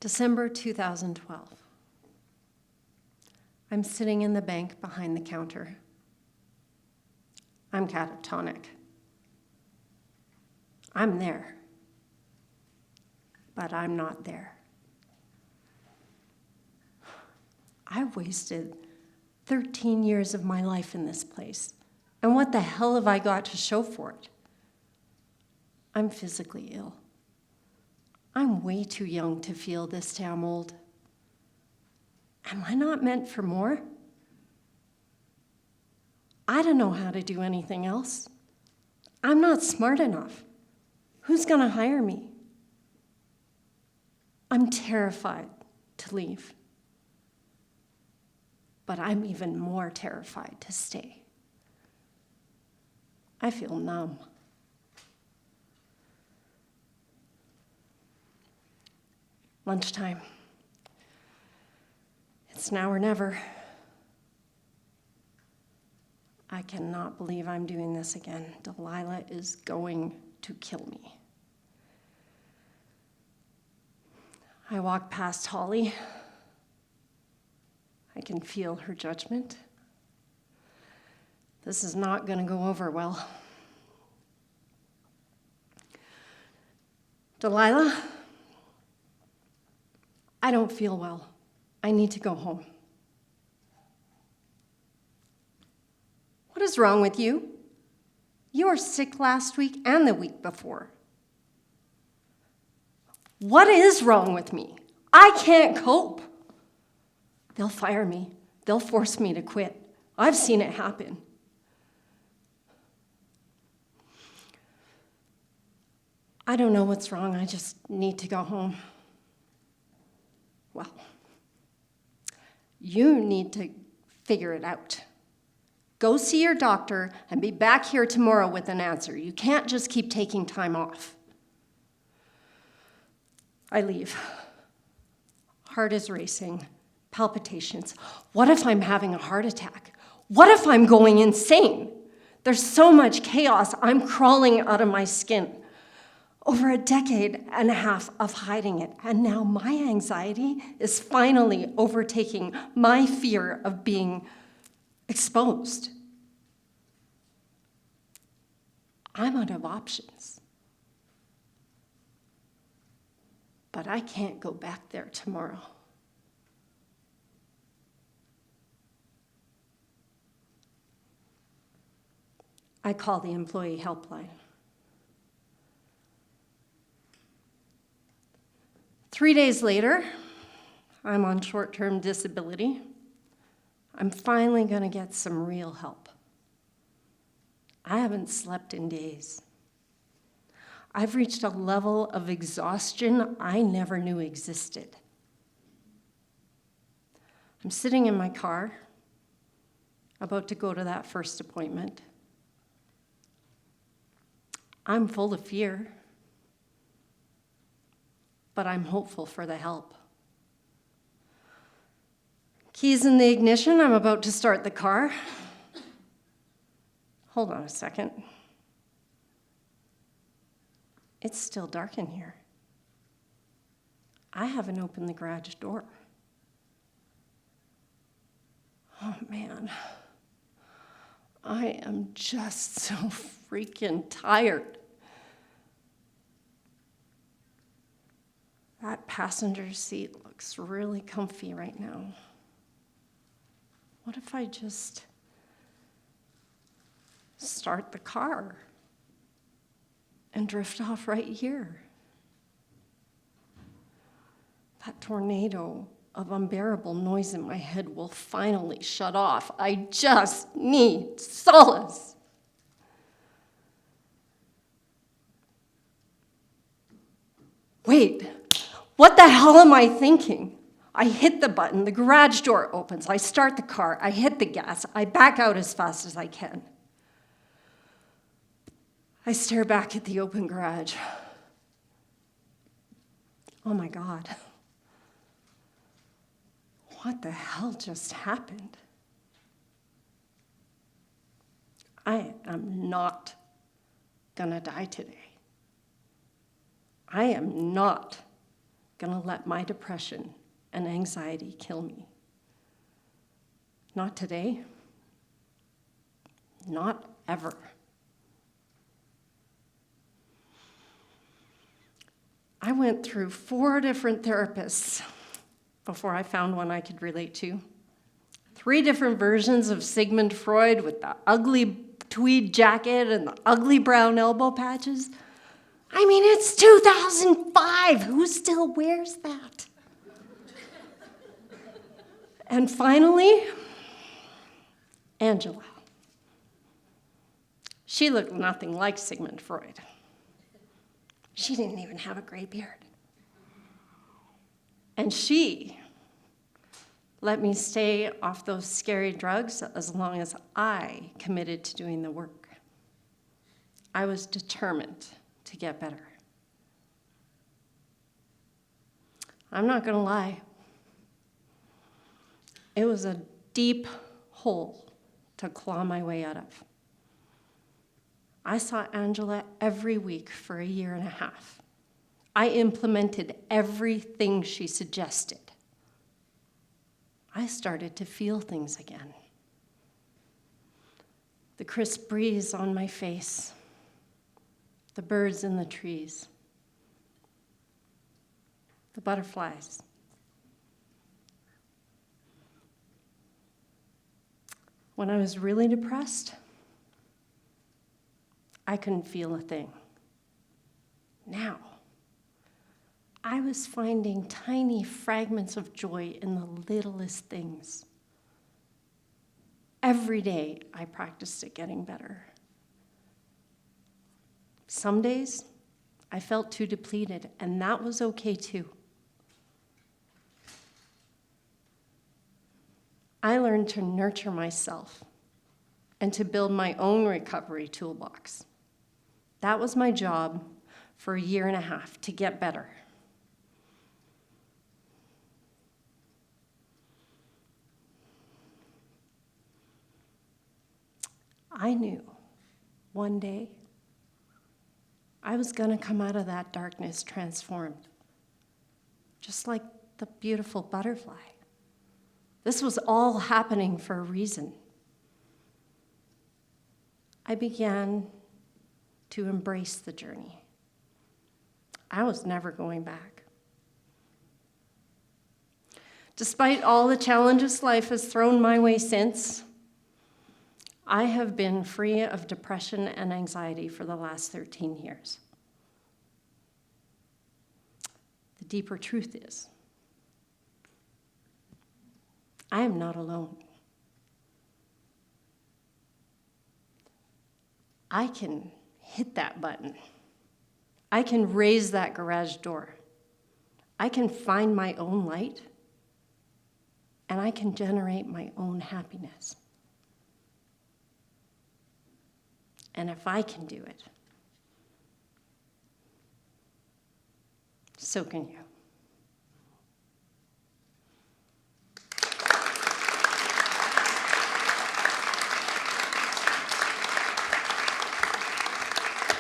December 2012. I'm sitting in the bank behind the counter. I'm catatonic. I'm there, but I'm not there. I've wasted 13 years of my life in this place, and what the hell have I got to show for it? I'm physically ill. I'm way too young to feel this damn old. Am I not meant for more? I don't know how to do anything else. I'm not smart enough. Who's gonna hire me? I'm terrified to leave. But I'm even more terrified to stay. I feel numb. Lunchtime. It's now or never. I cannot believe I'm doing this again. Delilah is going to kill me. I walk past Holly. I can feel her judgment. This is not going to go over well. Delilah, I don't feel well. I need to go home. What is wrong with you? You were sick last week and the week before. What is wrong with me? I can't cope. They'll fire me. They'll force me to quit. I've seen it happen. I don't know what's wrong. I just need to go home. Well, you need to figure it out. Go see your doctor and be back here tomorrow with an answer. You can't just keep taking time off. I leave. Heart is racing, palpitations. What if I'm having a heart attack? What if I'm going insane? There's so much chaos, I'm crawling out of my skin. Over a decade and a half of hiding it, and now my anxiety is finally overtaking my fear of being exposed. I'm out of options. But I can't go back there tomorrow. I call the employee helpline. 3 days later, I'm on short-term disability. I'm finally going to get some real help. I haven't slept in days. I've reached a level of exhaustion I never knew existed. I'm sitting in my car, about to go to that first appointment. I'm full of fear, but I'm hopeful for the help. Keys in the ignition, I'm about to start the car. Hold on a second. It's still dark in here. I haven't opened the garage door. Oh man, I am just so freaking tired. That passenger seat looks really comfy right now. What if I just start the car and drift off right here? That tornado of unbearable noise in my head will finally shut off. I just need solace. Wait, what the hell am I thinking? I hit the button, the garage door opens, I start the car, I hit the gas, I back out as fast as I can. I stare back at the open garage. Oh my God. What the hell just happened? I am not gonna die today. I am not going to let my depression and anxiety kill me. Not today. Not ever. I went through 4 different therapists before I found one I could relate to. 3 different versions of Sigmund Freud with the ugly tweed jacket and the ugly brown elbow patches. I mean, it's 2005. Who still wears that? And finally, Angela. She looked nothing like Sigmund Freud. She didn't even have a gray beard. And she let me stay off those scary drugs as long as I committed to doing the work. I was determined to get better. I'm not going to lie. It was a deep hole to claw my way out of. I saw Angela every week for 1.5 years. I implemented everything she suggested. I started to feel things again. The crisp breeze on my face, the birds in the trees, the butterflies. When I was really depressed, I couldn't feel a thing. Now, I was finding tiny fragments of joy in the littlest things. Every day, I practiced at getting better. Some days, I felt too depleted, and that was okay too. I learned to nurture myself and to build my own recovery toolbox. That was my job for 1.5 years, to get better. I knew one day I was going to come out of that darkness transformed, just like the beautiful butterfly. This was all happening for a reason. I began to embrace the journey. I was never going back. Despite all the challenges life has thrown my way since, I have been free of depression and anxiety for the last 13 years. The deeper truth is, I am not alone. I can hit that button. I can raise that garage door. I can find my own light, and I can generate my own happiness. And if I can do it, so can you.